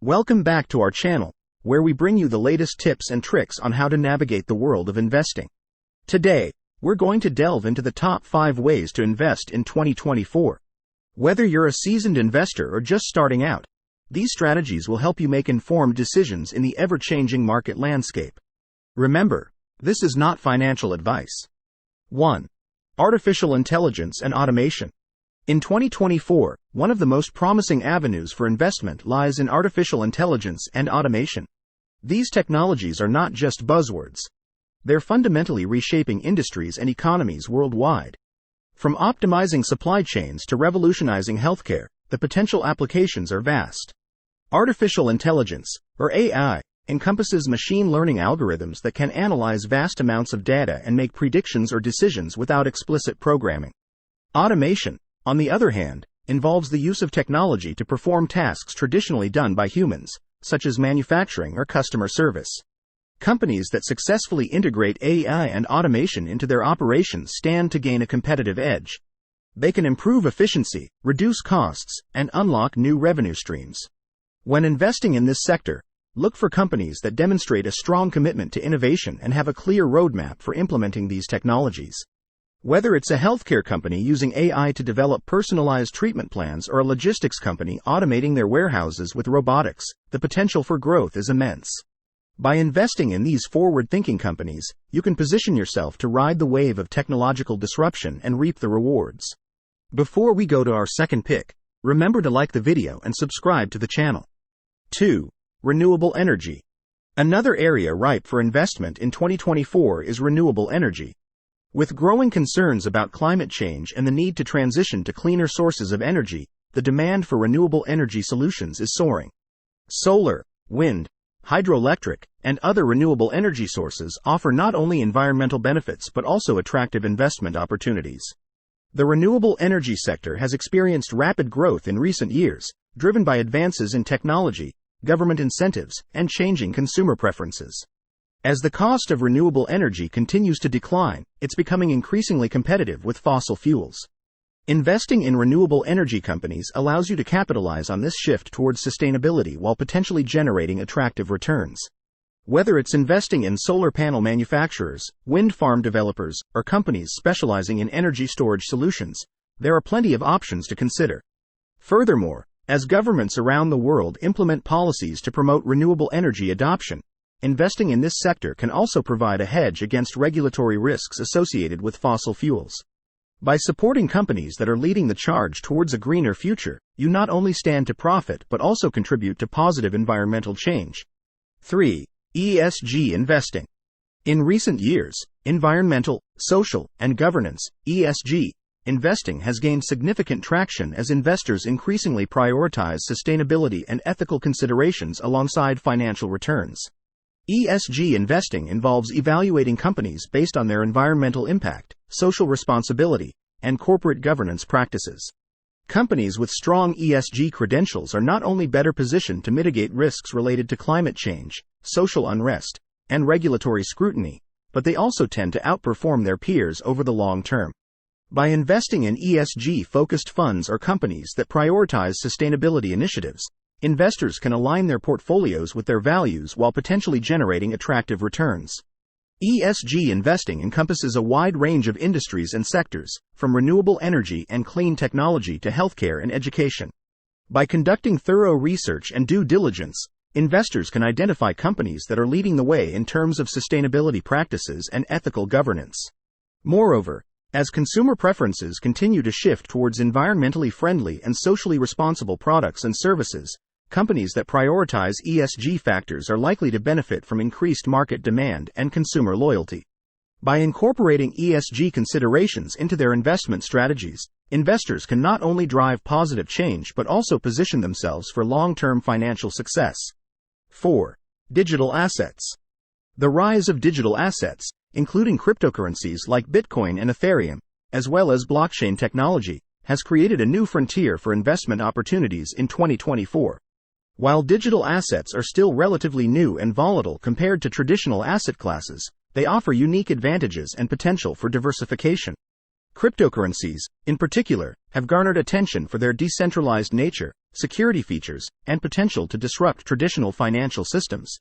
Welcome back to our channel, where we bring you the latest tips and tricks on how to navigate the world of investing. Today, we're going to delve into the top 5 ways to invest in 2024. Whether you're a seasoned investor or just starting out, these strategies will help you make informed decisions in the ever-changing market landscape. Remember, this is not financial advice. 1. Artificial intelligence and automation. In 2024, one of the most promising avenues for investment lies in artificial intelligence and automation. These technologies are not just buzzwords. They're fundamentally reshaping industries and economies worldwide. From optimizing supply chains to revolutionizing healthcare, the potential applications are vast. Artificial intelligence, or AI, encompasses machine learning algorithms that can analyze vast amounts of data and make predictions or decisions without explicit programming. Automation, on the other hand, involves the use of technology to perform tasks traditionally done by humans, such as manufacturing or customer service. Companies that successfully integrate AI and automation into their operations stand to gain a competitive edge. They can improve efficiency, reduce costs, and unlock new revenue streams. When investing in this sector, look for companies that demonstrate a strong commitment to innovation and have a clear roadmap for implementing these technologies. Whether it's a healthcare company using AI to develop personalized treatment plans or a logistics company automating their warehouses with robotics, the potential for growth is immense. By investing in these forward-thinking companies, you can position yourself to ride the wave of technological disruption and reap the rewards. Before we go to our second pick, remember to like the video and subscribe to the channel. 2. Renewable energy. Another area ripe for investment in 2024 is renewable energy. With growing concerns about climate change and the need to transition to cleaner sources of energy, the demand for renewable energy solutions is soaring. Solar, wind, hydroelectric, and other renewable energy sources offer not only environmental benefits but also attractive investment opportunities. The renewable energy sector has experienced rapid growth in recent years, driven by advances in technology, government incentives, and changing consumer preferences. As the cost of renewable energy continues to decline, it's becoming increasingly competitive with fossil fuels. Investing in renewable energy companies allows you to capitalize on this shift towards sustainability while potentially generating attractive returns. Whether it's investing in solar panel manufacturers, wind farm developers, or companies specializing in energy storage solutions, there are plenty of options to consider. Furthermore, as governments around the world implement policies to promote renewable energy adoption, investing in this sector can also provide a hedge against regulatory risks associated with fossil fuels. By supporting companies that are leading the charge towards a greener future, you not only stand to profit but also contribute to positive environmental change. 3. ESG investing. In recent years, environmental, social, and governance (ESG) investing has gained significant traction as investors increasingly prioritize sustainability and ethical considerations alongside financial returns. ESG investing involves evaluating companies based on their environmental impact, social responsibility, and corporate governance practices. Companies with strong ESG credentials are not only better positioned to mitigate risks related to climate change, social unrest, and regulatory scrutiny, but they also tend to outperform their peers over the long term. By investing in ESG-focused funds or companies that prioritize sustainability initiatives, investors can align their portfolios with their values while potentially generating attractive returns. ESG investing encompasses a wide range of industries and sectors, from renewable energy and clean technology to healthcare and education. By conducting thorough research and due diligence, investors can identify companies that are leading the way in terms of sustainability practices and ethical governance. Moreover, as consumer preferences continue to shift towards environmentally friendly and socially responsible products and services, companies that prioritize ESG factors are likely to benefit from increased market demand and consumer loyalty. By incorporating ESG considerations into their investment strategies, investors can not only drive positive change but also position themselves for long-term financial success. 4. Digital assets. The rise of digital assets, including cryptocurrencies like Bitcoin and Ethereum, as well as blockchain technology, has created a new frontier for investment opportunities in 2024. While digital assets are still relatively new and volatile compared to traditional asset classes, they offer unique advantages and potential for diversification. Cryptocurrencies, in particular, have garnered attention for their decentralized nature, security features, and potential to disrupt traditional financial systems.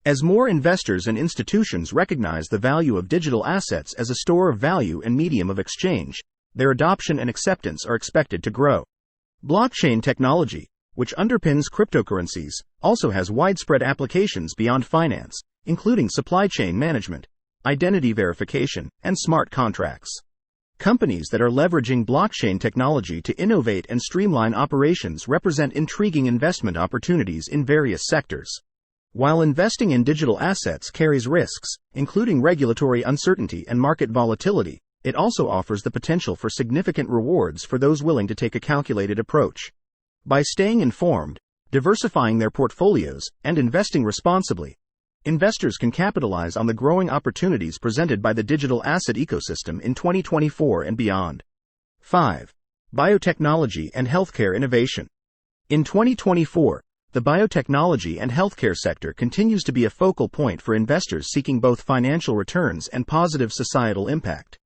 As more investors and institutions recognize the value of digital assets as a store of value and medium of exchange, their adoption and acceptance are expected to grow. Blockchain technology, which underpins cryptocurrencies, also has widespread applications beyond finance, including supply chain management, identity verification, and smart contracts. Companies that are leveraging blockchain technology to innovate and streamline operations represent intriguing investment opportunities in various sectors. While investing in digital assets carries risks, including regulatory uncertainty and market volatility, it also offers the potential for significant rewards for those willing to take a calculated approach. By staying informed, diversifying their portfolios, and investing responsibly, investors can capitalize on the growing opportunities presented by the digital asset ecosystem in 2024 and beyond. 5. Biotechnology and healthcare innovation. In 2024, the biotechnology and healthcare sector continues to be a focal point for investors seeking both financial returns and positive societal impact.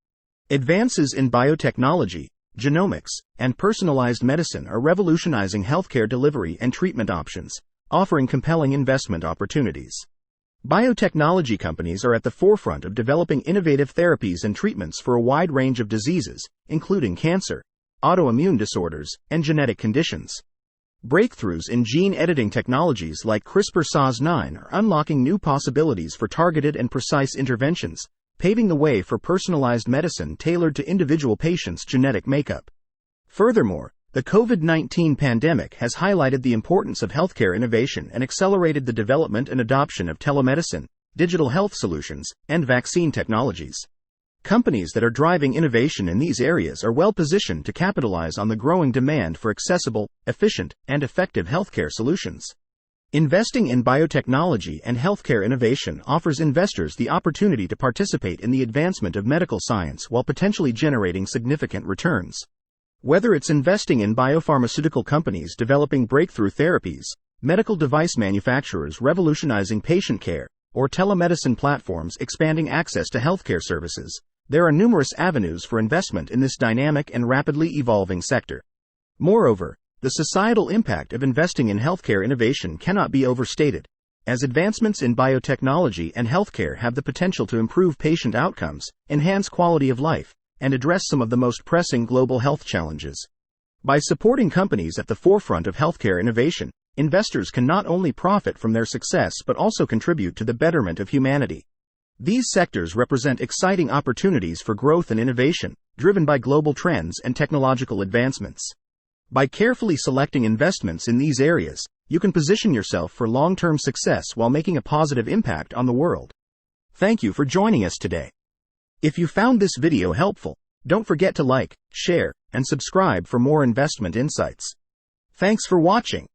Advances in biotechnology, genomics, and personalized medicine are revolutionizing healthcare delivery and treatment options, offering compelling investment opportunities. Biotechnology companies are at the forefront of developing innovative therapies and treatments for a wide range of diseases, including cancer, autoimmune disorders, and genetic conditions. Breakthroughs in gene editing technologies like CRISPR-Cas9 are unlocking new possibilities for targeted and precise interventions, paving the way for personalized medicine tailored to individual patients' genetic makeup. Furthermore, the COVID-19 pandemic has highlighted the importance of healthcare innovation and accelerated the development and adoption of telemedicine, digital health solutions, and vaccine technologies. Companies that are driving innovation in these areas are well positioned to capitalize on the growing demand for accessible, efficient, and effective healthcare solutions. Investing in biotechnology and healthcare innovation offers investors the opportunity to participate in the advancement of medical science while potentially generating significant returns. Whether it's investing in biopharmaceutical companies developing breakthrough therapies, medical device manufacturers revolutionizing patient care, or telemedicine platforms expanding access to healthcare services, there are numerous avenues for investment in this dynamic and rapidly evolving sector. Moreover, the societal impact of investing in healthcare innovation cannot be overstated, as advancements in biotechnology and healthcare have the potential to improve patient outcomes, enhance quality of life, and address some of the most pressing global health challenges. By supporting companies at the forefront of healthcare innovation, investors can not only profit from their success but also contribute to the betterment of humanity. These sectors represent exciting opportunities for growth and innovation, driven by global trends and technological advancements. By carefully selecting investments in these areas, you can position yourself for long-term success while making a positive impact on the world. Thank you for joining us today. If you found this video helpful, don't forget to like, share, and subscribe for more investment insights. Thanks for watching.